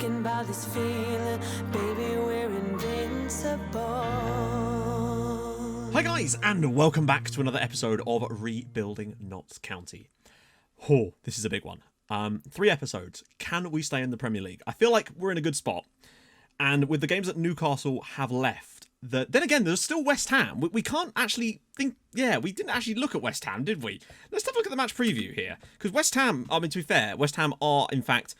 taken by this feeling, baby, we're invincible. Hi guys, and welcome back to another episode of Rebuilding Notts County. Oh, this is a big one. 3 episodes. Can we stay in the Premier League? I feel like we're in a good spot. And with the games that Newcastle have left, then again, there's still West Ham. We can't actually think... Yeah, we didn't actually look at West Ham, did we? Let's have a look at the match preview here. Because West Ham, I mean, to be fair, West Ham are, in fact,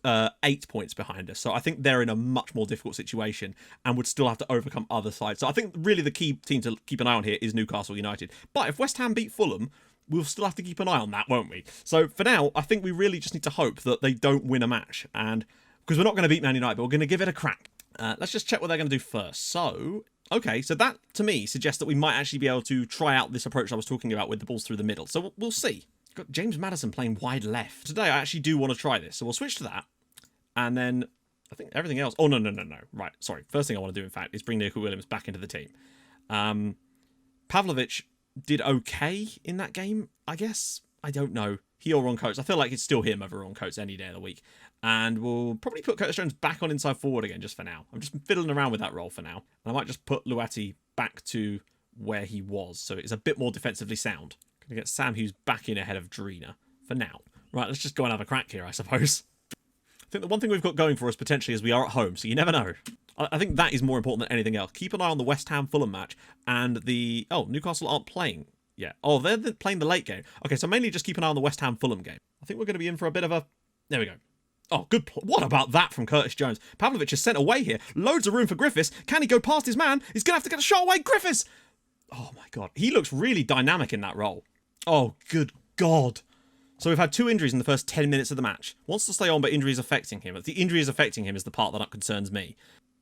8 points behind us. So I think they're in a much more difficult situation and would still have to overcome other sides. So I think really the key team to keep an eye on here is Newcastle United. But if West Ham beat Fulham, we'll still have to keep an eye on that, won't we? So for now, I think we really just need to hope that they don't win a match. And because we're not going to beat Man United, but we're going to give it a crack. Let's just check what they're going to do first. So, okay, so that to me suggests that we might actually be able to try out this approach I was talking about with the balls through the middle. So we'll see. Got James Maddison playing wide left. Today I actually do want to try this. So we'll switch to that. And then I think everything else. Oh, no. Right. Sorry. First thing I want to do, in fact, is bring Nico Williams back into the team. Pavlovic did okay in that game, I guess. I don't know. He or Ron Coates. I feel like it's still him over Ron Coates any day of the week. And we'll probably put Curtis Jones back on inside forward again just for now. I'm just fiddling around with that role for now. And I might just put Luati back to where he was. So it's a bit more defensively sound. Going to get Sam Hughes back in ahead of Drina for now. Right, let's just go and have a crack here, I suppose. I think the one thing we've got going for us potentially is we are at home, so you never know. I think that is more important than anything else. Keep an eye on the West Ham Fulham match and the... Oh, Newcastle aren't playing yet. Oh, they're playing the late game. Okay, so mainly just keep an eye on the West Ham Fulham game. I think we're going to be in for a bit of a... There we go. Oh, good. What about that from Curtis Jones? Pavlovic is sent away here. Loads of room for Griffiths. Can he go past his man? He's going to have to get a shot away. Griffiths! Oh, my God. He looks really dynamic in that role. Oh, good God. So we've had 2 injuries in the first 10 minutes of the match. Wants to stay on, but injuries affecting him. The injuries affecting him is the part that concerns me.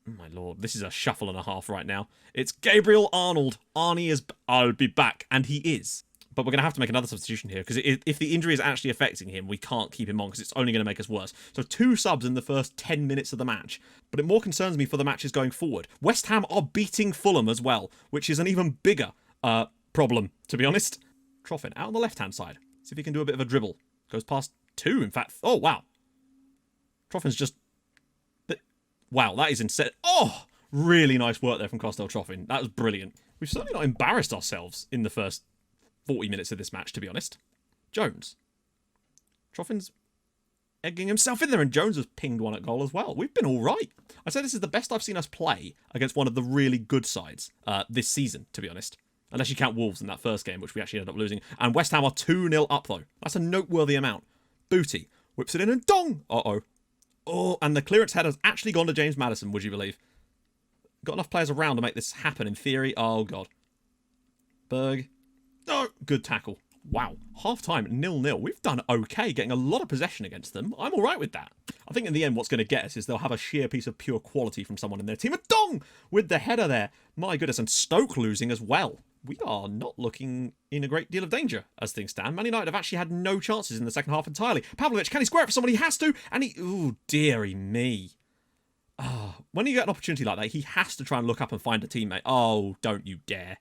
Oh my Lord, this is a shuffle and a half right now. It's Gabriel Arnold. Arnie is... I'll be back. And he is. But we're going to have to make another substitution here, because if the injury is actually affecting him, we can't keep him on, because it's only going to make us worse. So 2 subs in the first 10 minutes of the match. But it more concerns me for the matches going forward. West Ham are beating Fulham as well, which is an even bigger problem, to be honest. Troffin out on the left-hand side. See if he can do a bit of a dribble. Goes past 2, in fact. Oh, wow. Troffin's just... Wow, that is insane. Oh! Really nice work there from Costel Troffin. That was brilliant. We've certainly not embarrassed ourselves in the first 40 minutes of this match, to be honest. Jones. Troffin's egging himself in there, and Jones has pinged one at goal as well. We've been all right. I'd say this is the best I've seen us play against one of the really good sides this season, to be honest. Unless you count Wolves in that first game, which we actually ended up losing. And West Ham are 2-0 up, though. That's a noteworthy amount. Booty whips it in and dong! Uh-oh. Oh, and the clearance head has actually gone to James Maddison, would you believe? Got enough players around to make this happen, in theory. Oh, God. Berg. Oh, good tackle. Wow. Half-time, 0-0. We've done okay, getting a lot of possession against them. I'm all right with that. I think in the end what's going to get us is they'll have a sheer piece of pure quality from someone in their team. A dong! With the header there. My goodness, and Stoke losing as well. We are not looking in a great deal of danger as things stand. Man United have actually had no chances in the second half entirely. Pavlovic, can he square it for someone? He has to, and he... Ooh, dearie me. Oh, when you get an opportunity like that, he has to try and look up and find a teammate. Oh, don't you dare.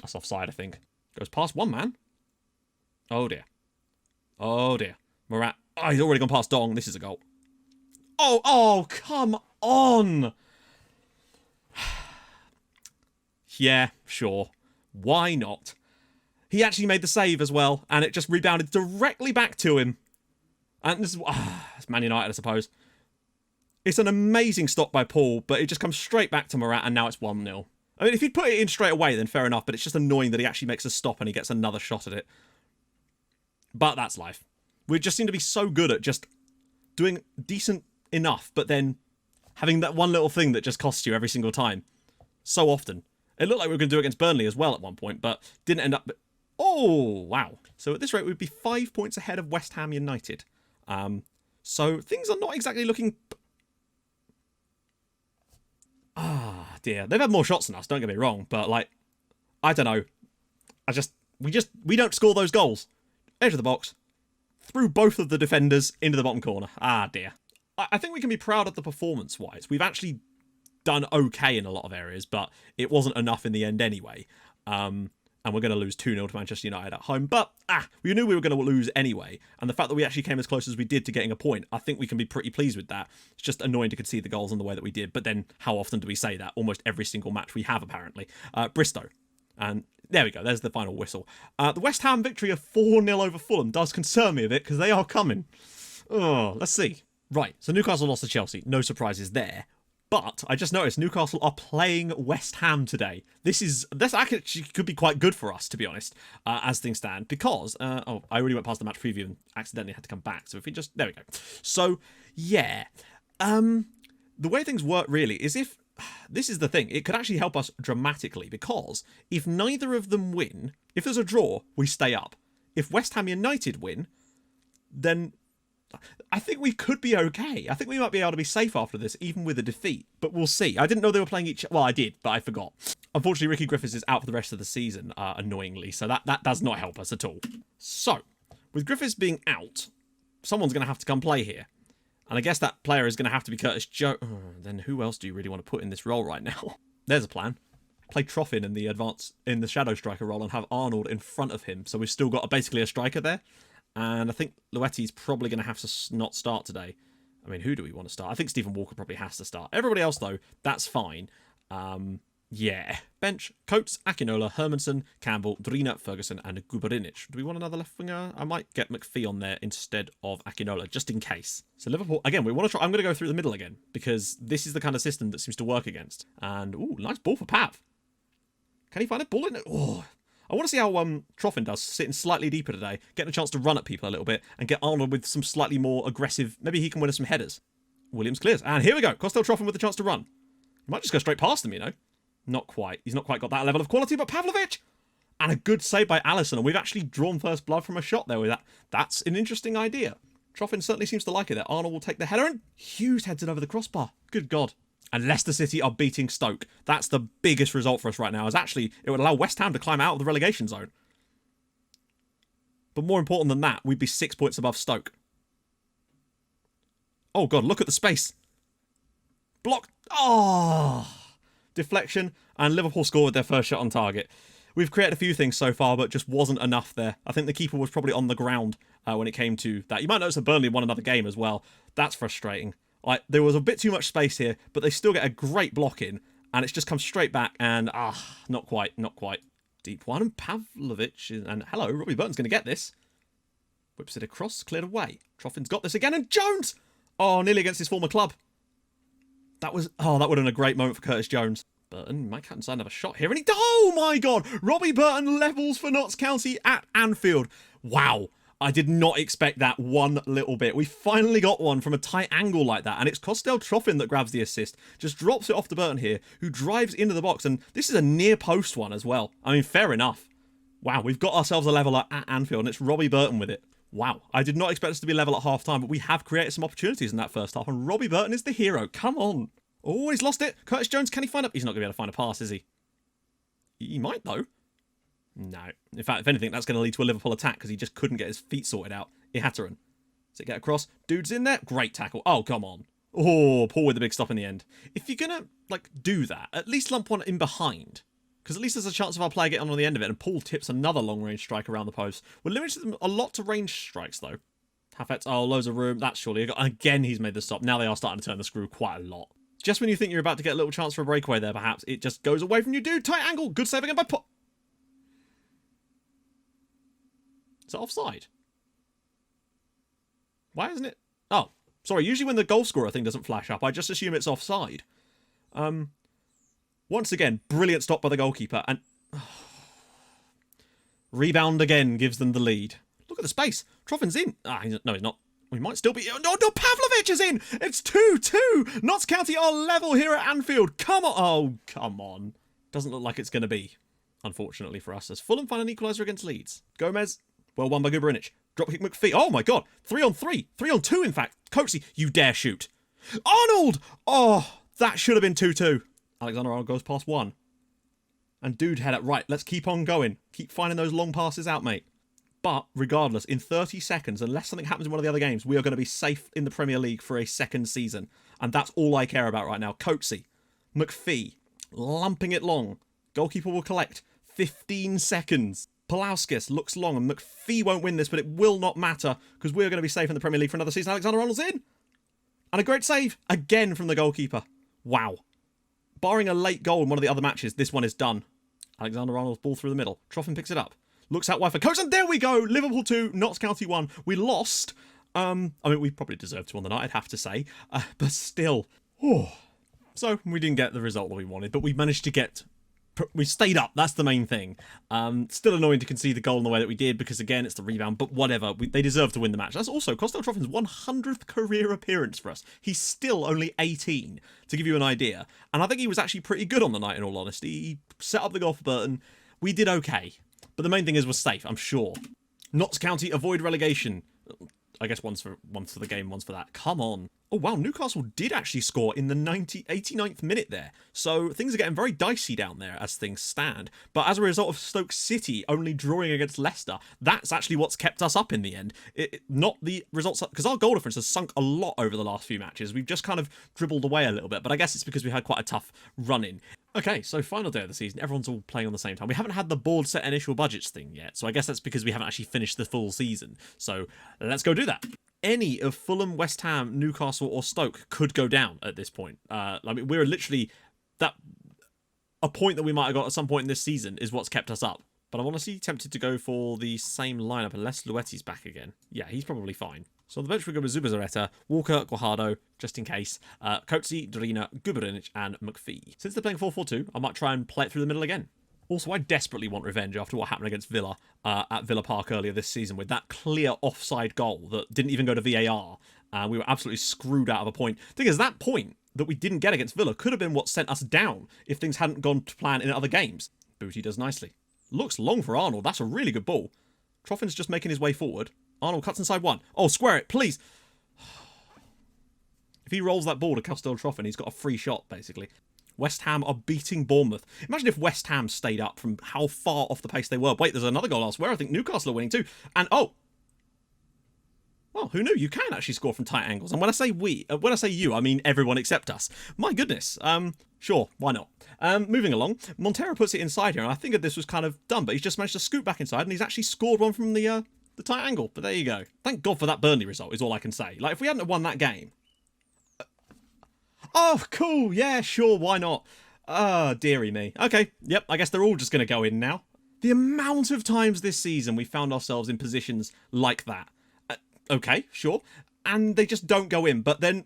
That's offside, I think. Goes past one man. Oh, dear. Oh, dear. Murat. Oh, he's already gone past Dong. This is a goal. Oh, come on. Yeah, sure. Why not? He actually made the save as well, and it just rebounded directly back to him. And this is it's Man United, I suppose. It's an amazing stop by Paul, but it just comes straight back to Murat, and now it's 1-0. I mean, if he'd put it in straight away, then fair enough, but it's just annoying that he actually makes a stop and he gets another shot at it. But that's life. We just seem to be so good at just doing decent enough, but then having that one little thing that just costs you every single time. So often. It looked like we were going to do it against Burnley as well at one point, but didn't end up... Oh, wow. So at this rate, we'd be 5 points ahead of West Ham United. So things are not exactly looking... Ah, dear. They've had more shots than us, don't get me wrong, but, like, I don't know. We don't score those goals. Edge of the box. Through both of the defenders into the bottom corner. Ah, dear. I think we can be proud of the performance-wise. We've actually done okay in a lot of areas, but it wasn't enough in the end anyway. and we're going to lose 2-0 to Manchester United at home. But, we knew we were going to lose anyway, and the fact that we actually came as close as we did to getting a point, I think we can be pretty pleased with that. It's just annoying to concede the goals in the way that we did, but then how often do we say that? Almost every single match we have, apparently. Bristow. And there we go, there's the final whistle. The West Ham victory of 4-0 over Fulham does concern me a bit, because they are coming. Oh, let's see. Right, so Newcastle lost to Chelsea. No surprises there. But I just noticed Newcastle are playing West Ham today. This actually could be quite good for us, to be honest, as things stand. Because, I already went past the match preview and accidentally had to come back. So if we just, there we go. So, yeah. The way things work really is this is the thing. It could actually help us dramatically. Because if neither of them win, if there's a draw, we stay up. If West Ham United win, then I think we could be okay. I think we might be able to be safe after this, even with a defeat. But we'll see. I didn't know they were playing each... Well, I did, but I forgot. Unfortunately, Ricky Griffiths is out for the rest of the season, annoyingly. So that does not help us at all. So, with Griffiths being out, someone's going to have to come play here. And I guess that player is going to have to be Curtis Jones. Then who else do you really want to put in this role right now? There's a plan. Play Troffin in the shadow striker role and have Arnold in front of him. So we've still got basically a striker there. And I think Luetti's probably going to have to not start today. I mean, who do we want to start? I think Stephen Walker probably has to start. Everybody else, though, that's fine. Yeah. Bench, Coates, Akinola, Hermanson, Campbell, Drina, Ferguson, and Guberinic. Do we want another left winger? I might get McPhee on there instead of Akinola, just in case. So Liverpool, again, we want to try... I'm going to go through the middle again, because this is the kind of system that seems to work against. And, ooh, nice ball for Pav. Can he find a ball in it? Oh... I want to see how Troffin does, sitting slightly deeper today, getting a chance to run at people a little bit, and get Arnold with some slightly more aggressive... Maybe he can win us some headers. Williams clears. And here we go. Costel Troffin with the chance to run. He might just go straight past him, you know. Not quite. He's not quite got that level of quality, but Pavlovic! And a good save by Alisson, and we've actually drawn first blood from a shot there with that. That's an interesting idea. Troffin certainly seems to like it there. Arnold will take the header, and Hughes heads it over the crossbar. Good God. And Leicester City are beating Stoke. That's the biggest result for us right now. As actually, it would allow West Ham to climb out of the relegation zone. But more important than that, we'd be 6 points above Stoke. Oh God, look at the space. Block. Oh! Deflection. And Liverpool score with their first shot on target. We've created a few things so far, but just wasn't enough there. I think the keeper was probably on the ground when it came to that. You might notice that Burnley won another game as well. That's frustrating. There was a bit too much space here, but they still get a great block in, and it's just come straight back, and not quite. Deep one, and Pavlovic, and hello, Robbie Burton's going to get this. Whips it across, cleared away. Troffin's got this again, and Jones! Oh, nearly against his former club. That would have been a great moment for Curtis Jones. Burton might cut inside another shot here, and oh my God! Robbie Burton levels for Notts County at Anfield. Wow. I did not expect that one little bit. We finally got one from a tight angle like that, and it's Costel Troffin that grabs the assist. Just drops it off to Burton here, who drives into the box, and this is a near post one as well. I mean, fair enough. Wow, we've got ourselves a level at Anfield, and it's Robbie Burton with it. Wow, I did not expect us to be level at half-time, but we have created some opportunities in that first half, and Robbie Burton is the hero. Come on. Oh, he's lost it. Curtis Jones, can he find up? He's not going to be able to find a pass, is he? He might, though. No. In fact, if anything, that's going to lead to a Liverpool attack because he just couldn't get his feet sorted out. Ihataren. Does it get across? Dude's in there. Great tackle. Oh, come on. Oh, Paul with the big stop in the end. If you're going to, do that, at least lump one in behind. Because at least there's a chance of our player getting on the end of it, and Paul tips another long-range strike around the post. We're limited them a lot to range strikes, though. Havertz, loads of room. That's surely... Again, he's made the stop. Now they are starting to turn the screw quite a lot. Just when you think you're about to get a little chance for a breakaway there, perhaps, it just goes away from you, dude. Tight angle. Good save again by Paul. Is it offside? Why isn't it? Oh, sorry. Usually when the goal scorer thing doesn't flash up, I just assume it's offside. Once again, brilliant stop by the goalkeeper. And rebound again gives them the lead. Look at the space. Troffin's in. No, he's not. We might still be... No, Pavlovic is in. It's 2-2. Notts County are level here at Anfield. Come on. Oh, come on. Doesn't look like it's going to be, unfortunately for us, as Fulham find an equaliser against Leeds. Gomez... Well won by Guberinic. Dropkick McPhee. Oh my God. 3-on-3. 3-on-2, in fact. Coatsy, you dare shoot. Arnold! Oh, that should have been 2-2. Alexander Arnold goes past one. And dude had it right. Let's keep on going. Keep finding those long passes out, mate. But regardless, in 30 seconds, unless something happens in one of the other games, we are going to be safe in the Premier League for a second season. And that's all I care about right now. Coatsy, McPhee, lumping it long. Goalkeeper will collect. 15 seconds. Palauskas looks long, and McPhee won't win this, but it will not matter because we're going to be safe in the Premier League for another season. Alexander-Arnold's in. And a great save again from the goalkeeper. Wow. Barring a late goal in one of the other matches, this one is done. Alexander-Arnold's ball through the middle. Troffin picks it up. Looks out wide for Coates, and there we go. Liverpool 2, Notts County 1. We lost. I mean, we probably deserved to on the night, I'd have to say. But still. Oh. So, we didn't get the result that we wanted, but we managed to get... We stayed up. That's the main thing. Still annoying to concede the goal in the way that we did because, again, it's the rebound. But whatever. They deserve to win the match. That's also Costello Troffin's 100th career appearance for us. He's still only 18, to give you an idea. And I think he was actually pretty good on the night, in all honesty. He set up the goal for Burton. We did okay. But the main thing is we're safe, I'm sure. Notts County avoid relegation. I guess one's for the game, one's for that. Come on. Oh, wow, Newcastle did actually score in the 89th minute there. So things are getting very dicey down there as things stand. But as a result of Stoke City only drawing against Leicester, that's actually what's kept us up in the end. Not the results, because our goal difference has sunk a lot over the last few matches. We've just kind of dribbled away a little bit, but I guess it's because we had quite a tough run-in. Okay, so final day of the season, everyone's all playing on the same time. We haven't had the board set initial budgets thing yet, so I guess that's because we haven't actually finished the full season. So let's go do that. Any of Fulham, West Ham, Newcastle or Stoke could go down at this point. I mean, we're literally... A point that we might have got at some point in this season is what's kept us up. But I'm honestly tempted to go for the same lineup unless Luetti's back again. Yeah, he's probably fine. So on the bench we go with Zubizarreta, Walker, Guajardo, just in case, Coatsy, Drina, Guberinic and McPhee. Since they're playing 4-4-2, I might try and play it through the middle again. Also, I desperately want revenge after what happened against Villa at Villa Park earlier this season with that clear offside goal that didn't even go to VAR. We were absolutely screwed out of a point. The thing is, that point that we didn't get against Villa could have been what sent us down if things hadn't gone to plan in other games. Booty does nicely. Looks long for Arnold. That's a really good ball. Troffin's just making his way forward. Arnold cuts inside one. Oh, square it, please. If he rolls that ball to Costello Troffin, he's got a free shot, basically. West Ham are beating Bournemouth. Imagine if West Ham stayed up from how far off the pace they were. Wait, there's another goal elsewhere. I think Newcastle are winning too. And, oh. Well, who knew? You can actually score from tight angles. And when I say when I say you, I mean everyone except us. My goodness. Sure, why not? Moving along, Montero puts it inside here, and I think that this was kind of done, but he's just managed to scoot back inside, and he's actually scored one from the tight angle. But there you go. Thank God for that Burnley result, is all I can say. Like, if we hadn't have won that game... Oh, cool. Yeah, sure, why not? Oh, dearie me. Okay, yep, I guess they're all just going to go in now. The amount of times this season we found ourselves in positions like that. Okay, sure. And they just don't go in, but then...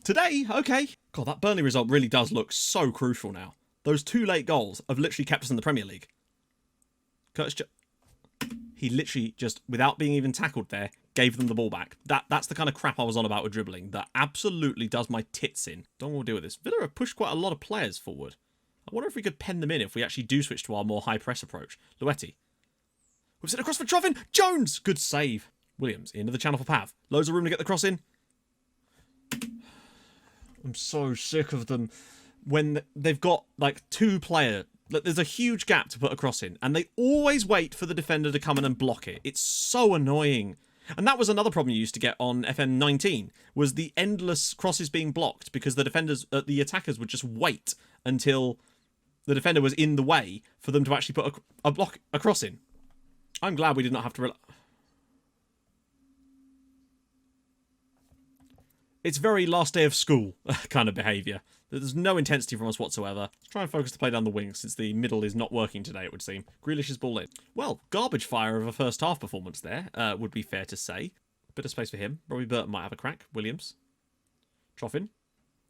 Today, okay. God, that Burnley result really does look so crucial now. Those two late goals have literally kept us in the Premier League. He literally just, without being even tackled there, gave them the ball back. That's the kind of crap I was on about with dribbling. That absolutely does my tits in. Don't want to deal with this. Villa have pushed quite a lot of players forward. I wonder if we could pen them in if we actually do switch to our more high press approach. Luetti. Whips it across for Troffin. Jones! Good save. Williams into the channel for Pav. Loads of room to get the cross in. I'm so sick of them when they've got like two players. There's a huge gap to put a cross in and they always wait for the defender to come in and block it. It's so annoying. And that was another problem you used to get on FM19 was the endless crosses being blocked because the attackers would just wait until the defender was in the way for them to actually put a cross in. I'm glad we did not have to It's very last day of school kind of behaviour. There's no intensity from us whatsoever. Let's try and focus the play down the wing since the middle is not working today, it would seem. Grealish's ball in. Well, garbage fire of a first half performance there, would be fair to say. Bit of space for him. Robbie Burton might have a crack. Williams. Troffin.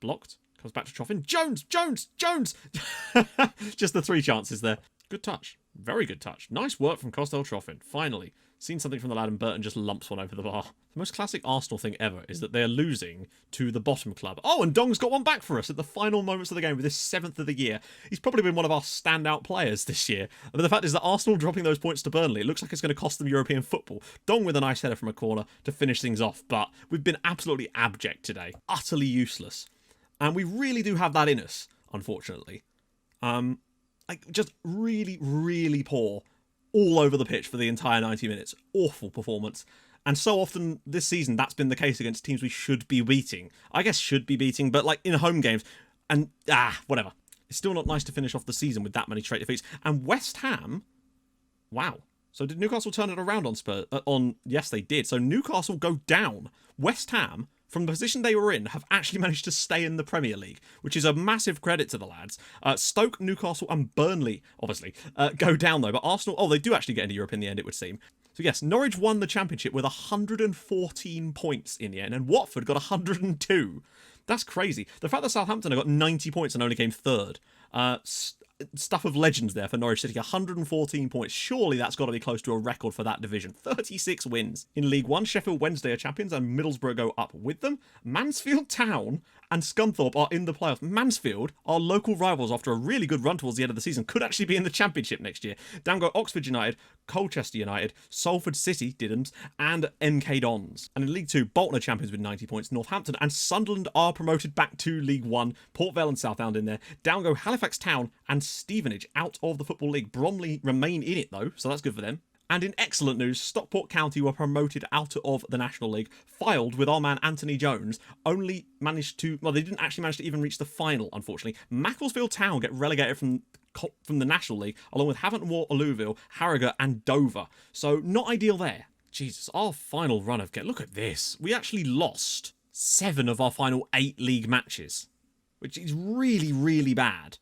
Blocked. Comes back to Troffin. Jones! Jones! Jones! Just the three chances there. Good touch. Very good touch. Nice work from Costello Troffin. Finally. Seen something from the lad and Burton just lumps one over the bar. The most classic Arsenal thing ever is that they're losing to the bottom club. Oh, and Dong's got one back for us at the final moments of the game with his 7th of the year. He's probably been one of our standout players this year. But the fact is that Arsenal dropping those points to Burnley, it looks like it's going to cost them European football. Dong with a nice header from a corner to finish things off. But we've been absolutely abject today. Utterly useless. And we really do have that in us, unfortunately. Just really, really poor all over the pitch for the entire 90 minutes. Awful performance. And so often this season, that's been the case against teams we should be beating. I guess should be beating, but like in home games. And, whatever. It's still not nice to finish off the season with that many straight defeats. And West Ham, wow. So did Newcastle turn it around on Spurs? Yes, they did. So Newcastle go down. West Ham, from the position they were in, have actually managed to stay in the Premier League, which is a massive credit to the lads. Stoke, Newcastle and Burnley, obviously, go down though. But Arsenal, they do actually get into Europe in the end, it would seem. So yes, Norwich won the Championship with 114 points in the end, and Watford got 102. That's crazy. The fact that Southampton have got 90 points and only came third. Stuff of legends there for Norwich City, 114 points. Surely that's got to be close to a record for that division. 36 wins. In League One, Sheffield Wednesday are champions and Middlesbrough go up with them. Mansfield Town and Scunthorpe are in the playoffs. Mansfield, our local rivals after a really good run towards the end of the season, could actually be in the Championship next year. Down go Oxford United, Colchester United, Salford City, Diddums, and MK Dons. And in League 2, Bolton are champions with 90 points. Northampton and Sunderland are promoted back to League 1. Port Vale and Southend in there. Down go Halifax Town and Stevenage out of the Football League. Bromley remain in it though, so that's good for them. And in excellent news, Stockport County were promoted out of the National League. Fylde, with our man Anthony Jones, only managed to... Well, they didn't actually manage to even reach the final, unfortunately. Macclesfield Town get relegated from the National League, along with Havant Moor, Alluvial, Harrogate and Dover. So, not ideal there. Jesus, our final run of... Look at this. We actually lost 7 of our final 8 league matches, which is really, really bad.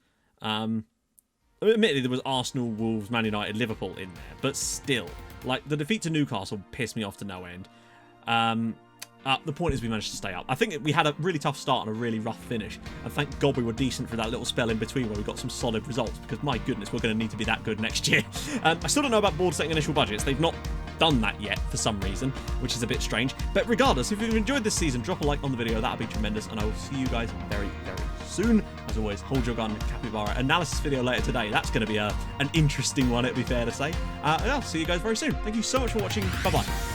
Admittedly, there was Arsenal, Wolves, Man United, Liverpool in there, but still, like, the defeat to Newcastle pissed me off to no end. The point is we managed to stay up. I think we had a really tough start and a really rough finish, and thank God we were decent for that little spell in between where we got some solid results, because my goodness, we're going to need to be that good next year. I still don't know about board setting initial budgets. They've not done that yet for some reason, which is a bit strange. But regardless, if you've enjoyed this season, drop a like on the video. That would be tremendous, and I will see you guys very, very soon. As always, hold your gun, capybara analysis video later today. That's going to be an interesting one, it'd be fair to say. I'll see you guys very soon. Thank you so much for watching. Bye-bye.